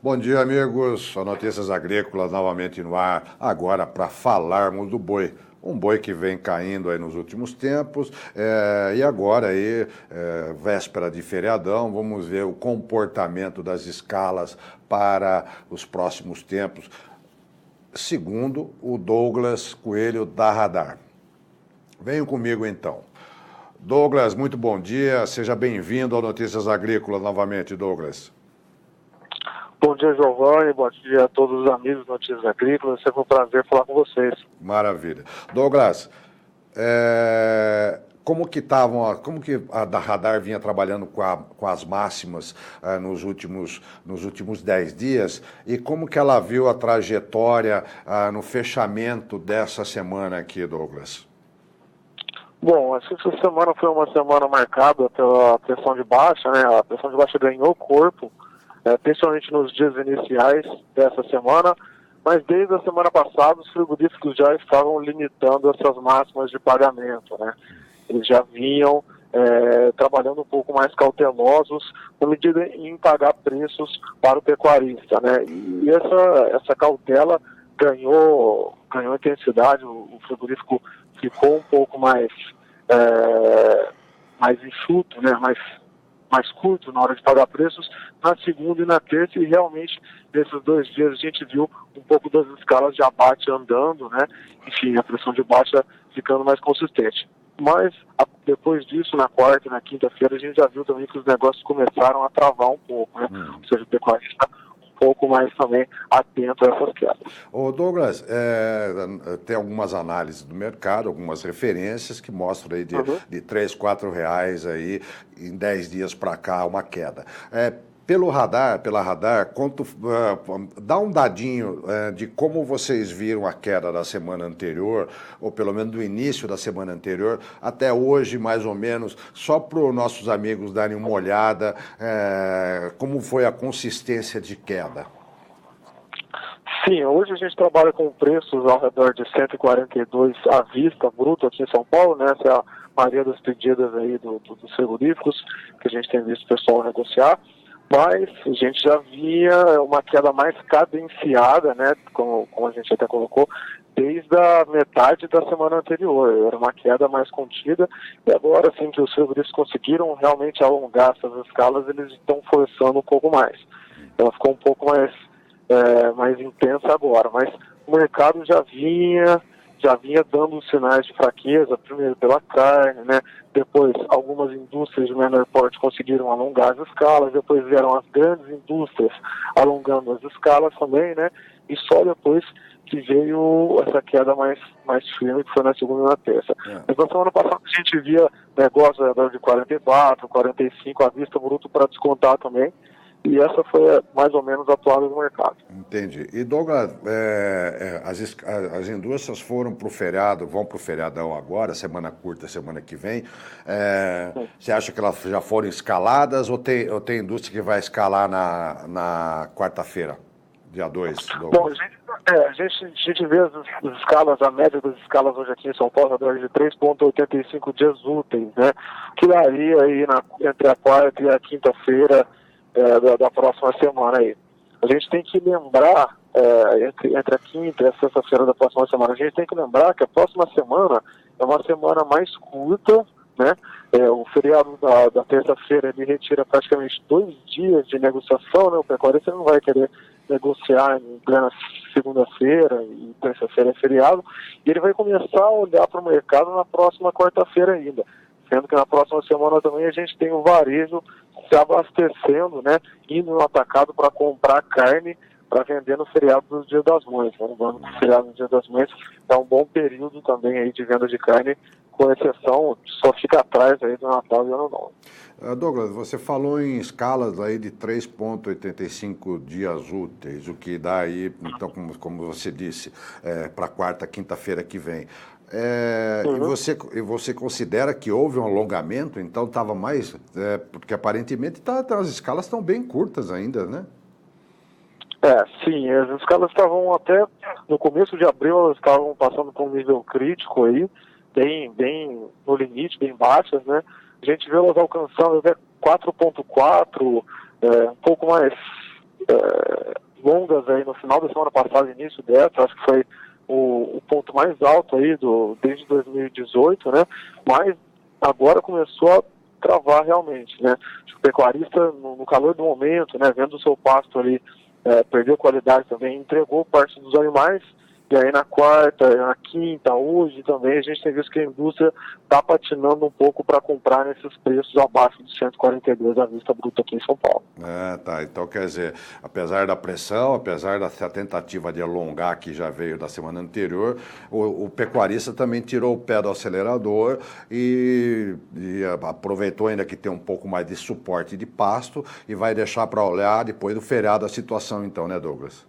Bom dia, amigos. A Notícias Agrícolas novamente no ar, agora para falarmos do boi. Um boi que vem caindo aí nos últimos tempos, e agora aí, véspera de feriadão, vamos ver o comportamento das escalas para os próximos tempos, segundo o Douglas Coelho da Radar. Venham comigo então. Douglas, muito bom dia, seja bem-vindo ao Notícias Agrícolas novamente, Douglas. Bom dia, Giovanni. Bom dia a todos os amigos do Notícias Agrícolas. Sempre um prazer falar com vocês. Maravilha. Douglas, como que a da Radar vinha trabalhando com as máximas nos últimos 10 dias e como que ela viu a trajetória no fechamento dessa semana aqui, Douglas? Bom, essa semana foi uma semana marcada pela pressão de baixa, né? A pressão de baixa ganhou corpo, principalmente nos dias iniciais dessa semana, mas desde a semana passada os frigoríficos já estavam limitando essas máximas de pagamento, né? Eles já vinham trabalhando um pouco mais cautelosos na medida em pagar preços para o pecuarista, né? E essa cautela ganhou intensidade, o frigorífico ficou um pouco mais enxuto, né? mais curto na hora de pagar preços, na segunda e na terça, e realmente nesses 2 dias a gente viu um pouco das escalas de abate andando, né? Enfim, a pressão de baixa ficando mais consistente. Mas depois disso, na quarta e na quinta-feira, a gente já viu também que os negócios começaram a travar um pouco, né? Ou seja, o pecuarista um pouco mais também atento a essas quedas. Ô Douglas, tem algumas análises do mercado, algumas referências que mostram aí de R$ 3, R$ 4 aí em 10 dias para cá uma queda. Pela Radar, dá um dadinho de como vocês viram a queda da semana anterior, ou pelo menos do início da semana anterior, até hoje, mais ou menos, só para os nossos amigos darem uma olhada, como foi a consistência de queda. Sim, hoje a gente trabalha com preços ao redor de 142 à vista, bruto aqui em São Paulo, né? Essa é a maioria das pedidas aí dos frigoríficos que a gente tem visto o pessoal negociar. Mas a gente já via uma queda mais cadenciada, né, como a gente até colocou, desde a metade da semana anterior. Era uma queda mais contida, e agora, assim, que os frigoríficos conseguiram realmente alongar essas escalas, eles estão forçando um pouco mais. Ela ficou um pouco mais intensa agora, mas o mercado já vinha dando sinais de fraqueza, primeiro pela carne, né? Depois algumas indústrias de menor porte conseguiram alongar as escalas, depois vieram as grandes indústrias alongando as escalas também, né? E só depois que veio essa queda mais firme, que foi na segunda e na terça. Mas na semana passada a gente via negócio de 44, 45 à vista bruto para descontar também. E essa foi mais ou menos a atuada do mercado. Entendi. E Douglas, as indústrias vão para o feriadão agora, semana curta, semana que vem. Você acha que elas já foram escaladas ou tem indústria que vai escalar na quarta-feira, dia 2? Bom, a gente vê as escalas, a média das escalas hoje aqui em São Paulo, de 3,85 dias úteis, né? Que daria aí entre a quarta e a quinta-feira da próxima semana aí. A gente tem que lembrar, entre a quinta e a sexta-feira da próxima semana, a gente tem que lembrar que a próxima semana é uma semana mais curta, né? O feriado da terça-feira, ele retira praticamente 2 dias de negociação, né? O pecuarista não vai querer negociar em plena segunda-feira e terça-feira é feriado, e ele vai começar a olhar para o mercado na próxima quarta-feira ainda. Sendo que na próxima semana também a gente tem o varejo se abastecendo, né, indo no atacado para comprar carne para vender no feriado do Dia das Mães. Lembrando que o feriado do Dia das Mães é um bom período também aí de venda de carne, com exceção, só fica atrás aí do Natal e Ano Novo. Douglas, você falou em escalas aí de 3,85 dias úteis, o que dá aí, então, como você disse, para quarta, quinta-feira que vem. E você considera que houve um alongamento, então estava mais... porque aparentemente as escalas estão bem curtas ainda, né? Sim, as escalas estavam até... No começo de abril elas estavam passando por um nível crítico aí, bem no limite, bem baixas, né? A gente vê elas alcançando até 4,4, um pouco mais longas aí no final da semana passada, início dessa, acho que foi o ponto mais alto aí desde 2018, né? Mas agora começou a travar realmente, né? O pecuarista, no calor do momento, né, vendo o seu pasto ali perdeu qualidade também, entregou parte dos animais, e aí na quarta, na quinta, hoje também, a gente tem visto que a indústria está patinando um pouco para comprar nesses preços abaixo de 142 à vista bruta aqui em São Paulo. Tá. Então, quer dizer, apesar da pressão, apesar dessa tentativa de alongar que já veio da semana anterior, o pecuarista também tirou o pé do acelerador e aproveitou ainda que tem um pouco mais de suporte de pasto e vai deixar para olhar depois do feriado a situação então, né, Douglas?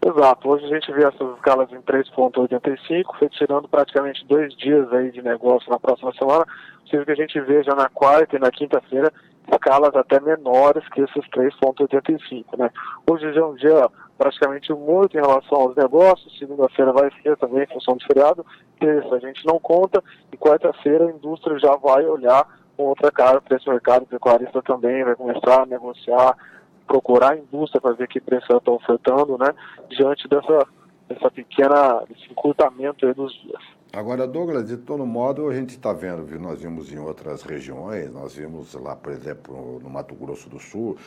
Exato. Hoje a gente vê essas escalas em 3,85, retirando praticamente 2 dias aí de negócio na próxima semana, possível que a gente veja na quarta e na quinta-feira escalas até menores que esses 3,85, né? Hoje já é um dia praticamente morto em relação aos negócios, segunda-feira vai ser também em função do feriado, terça a gente não conta, e quarta-feira a indústria já vai olhar com outra cara para esse mercado, o pecuarista também vai começar a negociar, procurar a indústria para ver que preço ela está ofertando, né, diante desse encurtamento aí dos dias. Agora, Douglas, de todo modo, a gente está vendo, nós vimos em outras regiões, nós vimos lá, por exemplo, no Mato Grosso do Sul,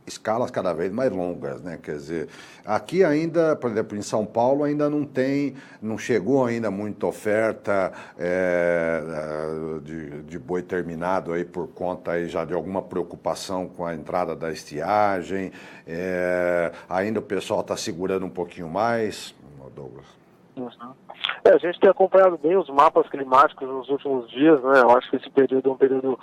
escalas cada vez mais longas, né? Quer dizer, aqui ainda, por exemplo, em São Paulo ainda não chegou ainda muita oferta de boi terminado aí por conta aí já de alguma preocupação com a entrada da estiagem, ainda o pessoal está segurando um pouquinho mais, Douglas. Uhum. A gente tem acompanhado bem os mapas climáticos nos últimos dias, né? Eu acho que esse período é um período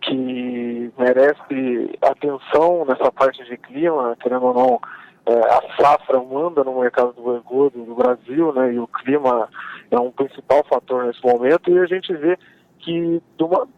que merece atenção nessa parte de clima, querendo ou não, a safra manda no mercado do boi gordo do Brasil, né? E o clima é um principal fator nesse momento, e a gente vê que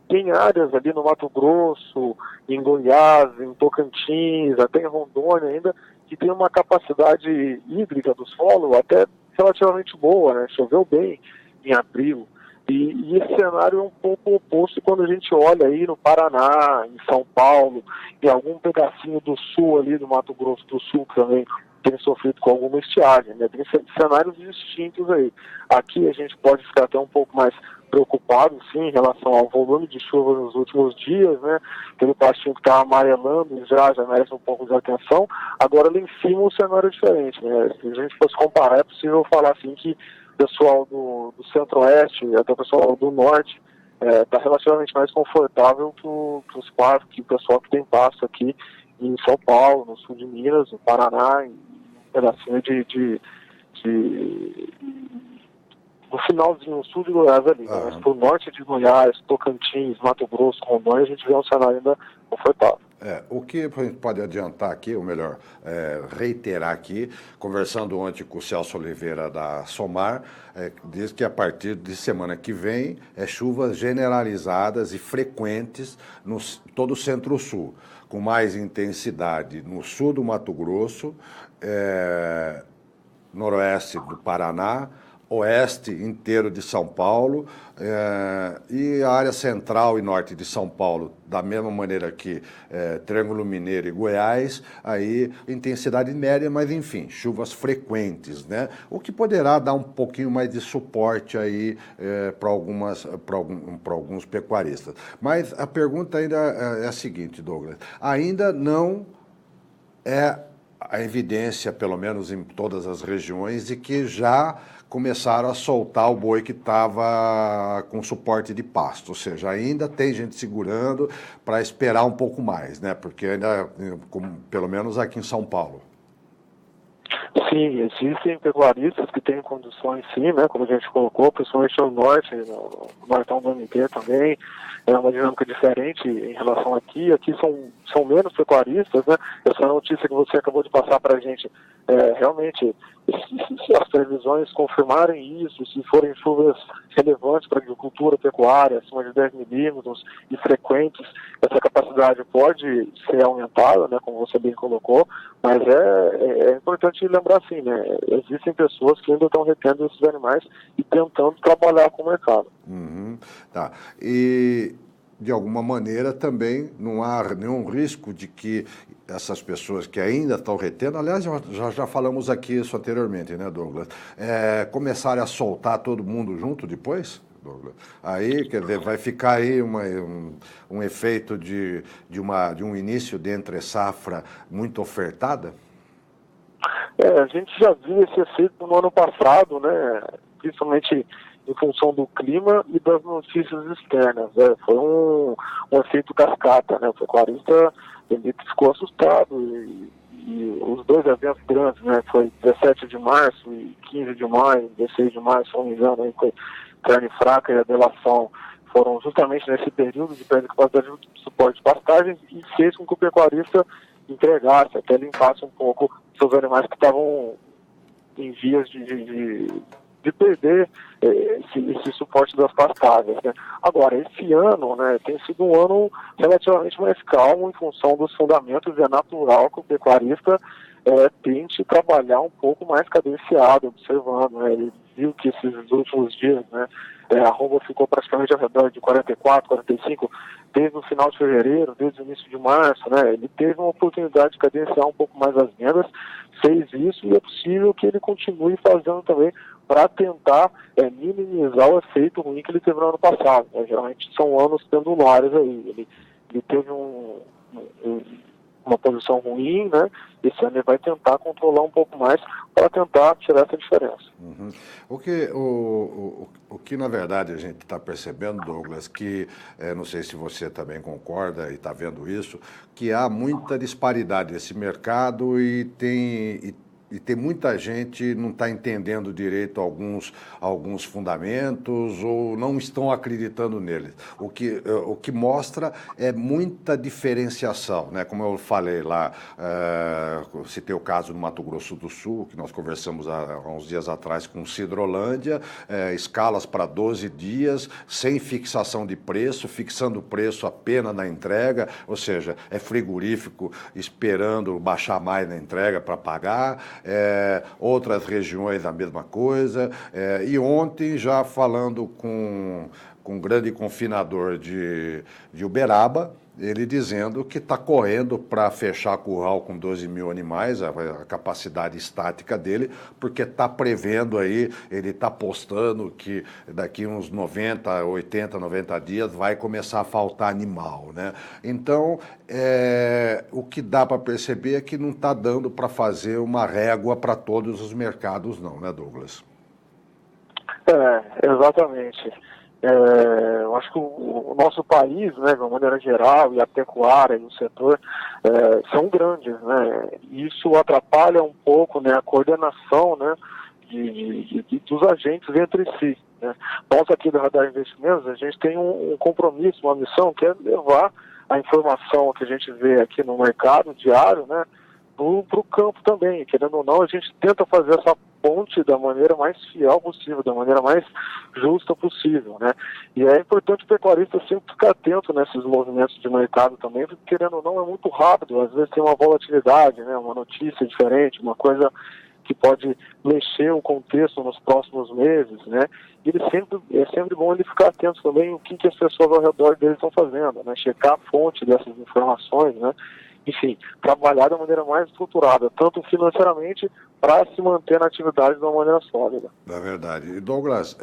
tem áreas ali no Mato Grosso, em Goiás, em Tocantins, até em Rondônia ainda, que tem uma capacidade hídrica do solo até relativamente boa, né? Choveu bem em abril. E esse cenário é um pouco oposto quando a gente olha aí no Paraná, em São Paulo, em algum pedacinho do sul ali do Mato Grosso do Sul, que também tem sofrido com alguma estiagem, né? Tem cenários distintos aí. Aqui a gente pode ficar até um pouco mais preocupado, sim, em relação ao volume de chuva nos últimos dias, né? Aquele pastinho que está amarelando já merece um pouco de atenção. Agora, lá em cima, o cenário é diferente, né? Se a gente fosse comparar, é possível falar assim que o pessoal do centro-oeste, até o pessoal do norte, está relativamente mais confortável que o pessoal que tem pasto aqui em São Paulo, no sul de Minas, no Paraná, em um pedacinho no finalzinho, no sul de Goiás ali, né? Mas pro norte de Goiás, Tocantins, Mato Grosso, Rondônia, a gente vê um cenário ainda confortável. O que a gente pode adiantar aqui, ou melhor, reiterar aqui, conversando ontem com o Celso Oliveira da Somar, diz que a partir de semana que vem, chuvas generalizadas e frequentes no todo o Centro-Sul, com mais intensidade no sul do Mato Grosso, noroeste do Paraná, oeste inteiro de São Paulo e a área central e norte de São Paulo, da mesma maneira que Triângulo Mineiro e Goiás, aí intensidade média, mas enfim, chuvas frequentes, né? O que poderá dar um pouquinho mais de suporte aí para alguns pecuaristas. Mas a pergunta ainda é a seguinte, Douglas, ainda não é a evidência, pelo menos em todas as regiões, de que já começaram a soltar o boi que estava com suporte de pasto, ou seja, ainda tem gente segurando para esperar um pouco mais, né? Porque ainda, pelo menos aqui em São Paulo. Sim, existem pecuaristas que têm condições, sim, né? Como a gente colocou, principalmente no norte, no nortão do MT também, é uma dinâmica diferente em relação aqui. Aqui são menos pecuaristas, né? Essa notícia que você acabou de passar para a gente, realmente, se as previsões confirmarem isso, se forem chuvas relevantes para a agricultura pecuária, acima de 10 milímetros e frequentes, essa capacidade pode ser aumentada, né? Como você bem colocou, mas é importante lembrar assim, né? Existem pessoas que ainda estão retendo esses animais e tentando trabalhar com o mercado. Tá. E de alguma maneira também não há nenhum risco de que essas pessoas que ainda estão retendo, aliás, já falamos aqui isso anteriormente, né, Douglas, começarem a soltar todo mundo junto depois, Douglas? Aí, quer dizer, vai ficar aí um efeito de um início de entre-safra muito ofertada? A gente já viu esse efeito no ano passado, né, principalmente em função do clima e das notícias externas. Foi um efeito cascata, né? O pecuarista ele ficou assustado e os dois eventos grandes, né? Foi 17 de março e 15 de maio, 16 de maio, se não me engano, aí foi carne fraca e a delação, foram justamente nesse período de perda de capacidade de suporte de pastagens e fez com que o pecuarista entregasse, até limpasse um pouco seus animais que estavam em vias de perder esse suporte das pastagens, né? Agora, esse ano, né, tem sido um ano relativamente mais calmo em função dos fundamentos, e é natural que o pecuarista tente trabalhar um pouco mais cadenciado, observando, né? Ele viu que esses últimos dias, né, a arroba ficou praticamente ao redor de 44, 45, desde o final de fevereiro, desde o início de março, né? Ele teve uma oportunidade de cadenciar um pouco mais as vendas, fez isso e é possível que ele continue fazendo também para tentar minimizar o efeito ruim que ele teve no ano passado, né? Geralmente são anos pendulares aí. Ele teve uma posição ruim, né? Esse ano ele vai tentar controlar um pouco mais para tentar tirar essa diferença. Uhum. O que na verdade a gente está percebendo, Douglas, que não sei se você também concorda e está vendo isso, que há muita disparidade nesse mercado e tem muita gente que não está entendendo direito alguns fundamentos ou não estão acreditando neles. O que mostra é muita diferenciação, né? Como eu falei lá, citei o caso do Mato Grosso do Sul, que nós conversamos há uns dias atrás com Sidrolândia, escalas para 12 dias, sem fixação de preço, fixando o preço apenas na entrega, ou seja, é frigorífico esperando baixar mais na entrega para pagar. Outras regiões a mesma coisa, e ontem já falando com um grande confinador de Uberaba, ele dizendo que está correndo para fechar curral com 12 mil animais, a capacidade estática dele, porque está prevendo aí, ele está postando que daqui uns 90, 80, 90 dias vai começar a faltar animal, né? Então, o que dá para perceber é que não está dando para fazer uma régua para todos os mercados não, né, Douglas? Exatamente. Eu acho que o nosso país, né, de uma maneira geral, e a pecuária e o setor são grandes, né? Isso atrapalha um pouco, né, a coordenação, né, dos agentes entre si, né? Nós aqui da Radar Investimentos, a gente tem um compromisso, uma missão, que é levar a informação que a gente vê aqui no mercado diário, né, para o campo também. Querendo ou não, a gente tenta fazer essa ponte da maneira mais fiel possível, da maneira mais justa possível, né? E é importante o pecuarista sempre ficar atento nesses movimentos de mercado também, porque querendo ou não é muito rápido, às vezes tem uma volatilidade, né? Uma notícia diferente, uma coisa que pode mexer o contexto nos próximos meses, né? E é sempre bom ele ficar atento também o que as pessoas ao redor dele estão fazendo, né? Checar a fonte dessas informações, né? Enfim, trabalhar da maneira mais estruturada, tanto financeiramente, para se manter na atividade de uma maneira sólida. É verdade. E Douglas,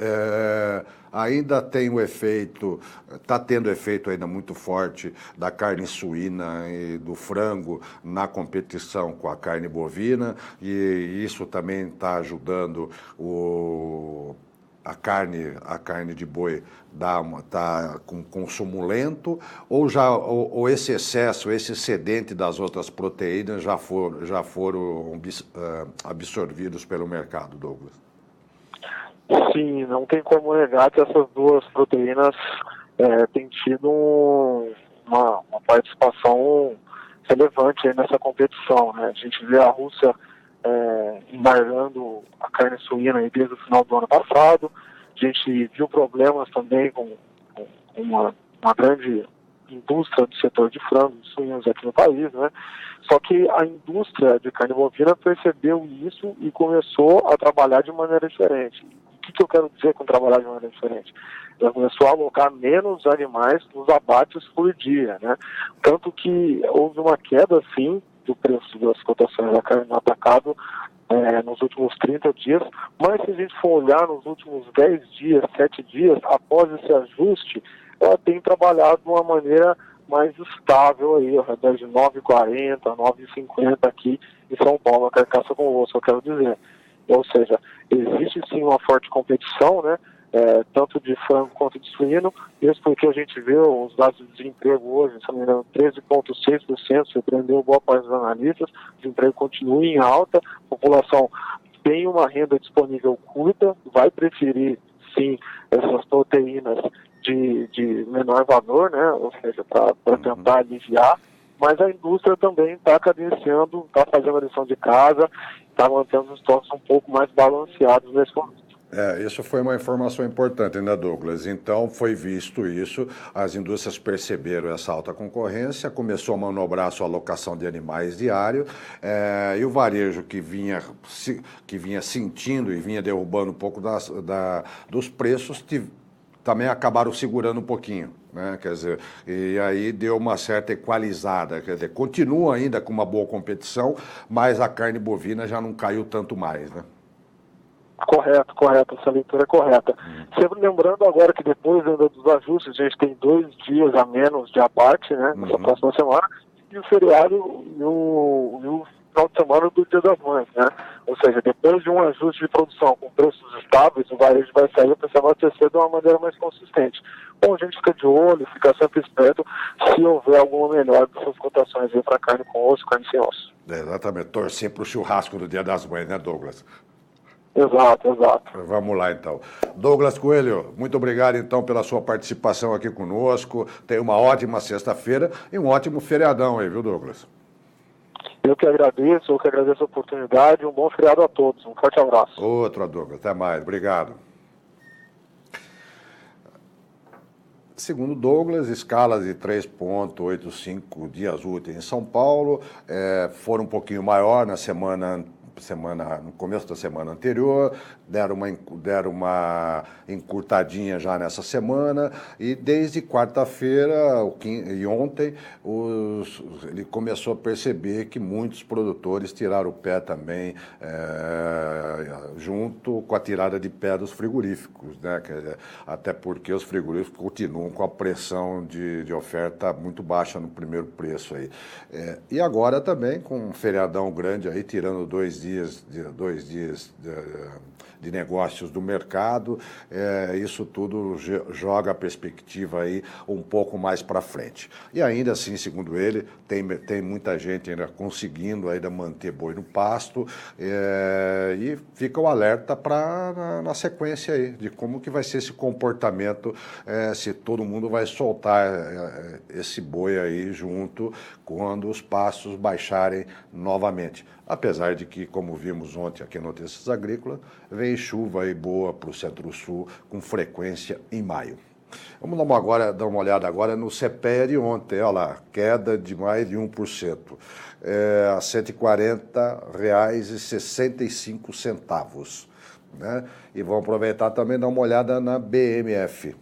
ainda tem o efeito, está tendo efeito ainda muito forte da carne suína e do frango na competição com a carne bovina, e isso também está ajudando a carne de boi está com consumo lento, ou esse excesso, esse excedente das outras proteínas já foram absorvidos pelo mercado, Douglas? Sim, não tem como negar que essas duas proteínas têm tido uma participação relevante aí nessa competição, né? A gente vê a Rússia embargando a carne suína aí desde o final do ano passado. A gente viu problemas também com uma grande indústria do setor de frangos e suínos aqui no país, né? Só que a indústria de carne bovina percebeu isso e começou a trabalhar de maneira diferente. O que eu quero dizer com trabalhar de maneira diferente? Ela começou a alocar menos animais nos abates por dia, né? Tanto que houve uma queda, sim, do preço das cotações da carne no atacado nos últimos 30 dias, mas se a gente for olhar nos últimos 10 dias, 7 dias, após esse ajuste, ela tem trabalhado de uma maneira mais estável aí, ao redor de 9,40, 9,50 aqui em São Paulo, a carcaça com osso, eu quero dizer. Ou seja, existe sim uma forte competição, né? Tanto de frango quanto de suíno, isso porque a gente vê os dados de desemprego hoje, se não me engano, 13,6%, surpreendeu boa parte dos analistas, o desemprego continua em alta, a população tem uma renda disponível curta, vai preferir, sim, essas proteínas de menor valor, né? Ou seja, para tentar aliviar, mas a indústria também está cadenciando, está fazendo a lição de casa, está mantendo os estoques um pouco mais balanceados nesse momento. Isso foi uma informação importante, né, Douglas? Então, foi visto isso, as indústrias perceberam essa alta concorrência, começou a manobrar a sua alocação de animais diário, e o varejo que vinha sentindo e vinha derrubando um pouco dos preços, também acabaram segurando um pouquinho, né? Quer dizer, e aí deu uma certa equalizada, quer dizer, continua ainda com uma boa competição, mas a carne bovina já não caiu tanto mais, né? Correto, essa leitura é correta. Sempre lembrando agora que depois ainda dos ajustes, a gente tem 2 dias a menos de abate, né, nessa próxima semana, e o feriado e o final de semana do Dia das Mães, né? Ou seja, depois de um ajuste de produção com preços estáveis, o varejo vai sair para se abastecer de uma maneira mais consistente. Bom, a gente fica de olho, fica sempre esperto se houver alguma melhora dessas cotações aí para carne com osso, carne sem osso. Exatamente, torcer para o churrasco do Dia das Mães, né, Douglas? Exato. Vamos lá, então. Douglas Coelho, muito obrigado, então, pela sua participação aqui conosco. Tenha uma ótima sexta-feira e um ótimo feriadão aí, viu, Douglas? Eu que agradeço a oportunidade. Um bom feriado a todos. Um forte abraço. Outro, Douglas. Até mais. Obrigado. Segundo Douglas, escalas de 3,85 dias úteis em São Paulo foram um pouquinho maior no começo da semana anterior, deram uma encurtadinha já nessa semana, e desde quarta-feira e ontem ele começou a perceber que muitos produtores tiraram o pé também, junto com a tirada de pé dos frigoríficos, né? Até porque os frigoríficos continuam com a pressão de oferta muito baixa no primeiro preço aí. E agora também com um feriadão grande aí, tirando 2 dias de negócios do mercado, isso tudo joga a perspectiva aí um pouco mais para frente. E ainda assim, segundo ele, tem muita gente ainda conseguindo ainda manter boi no pasto, e fica o alerta na sequência aí, de como que vai ser esse comportamento, se todo mundo vai soltar esse boi aí junto quando os pastos baixarem novamente. Apesar de que, como vimos ontem aqui no Notícias Agrícolas, vem chuva aí boa para o Centro-Sul com frequência em maio. Vamos dar uma olhada agora no CPEA de ontem, olha lá, queda de mais de 1%, a R$ 140,65, né? E vamos aproveitar também e dar uma olhada na BMF.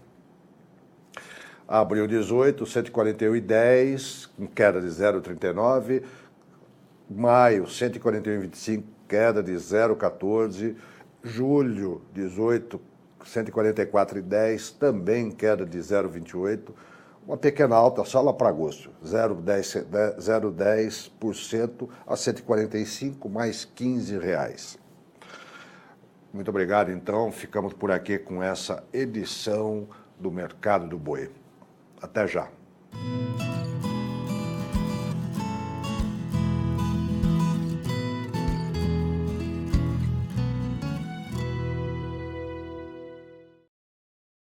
Abril 18, 141,10, com queda de 0,39. Maio, 141,25, queda de 0,14. Julho, 18, 144,10, também queda de 0,28. Uma pequena alta só lá para agosto, 0,10% a 145, mais R$15. Muito obrigado, então. Ficamos por aqui com essa edição do Mercado do Boi. Até já.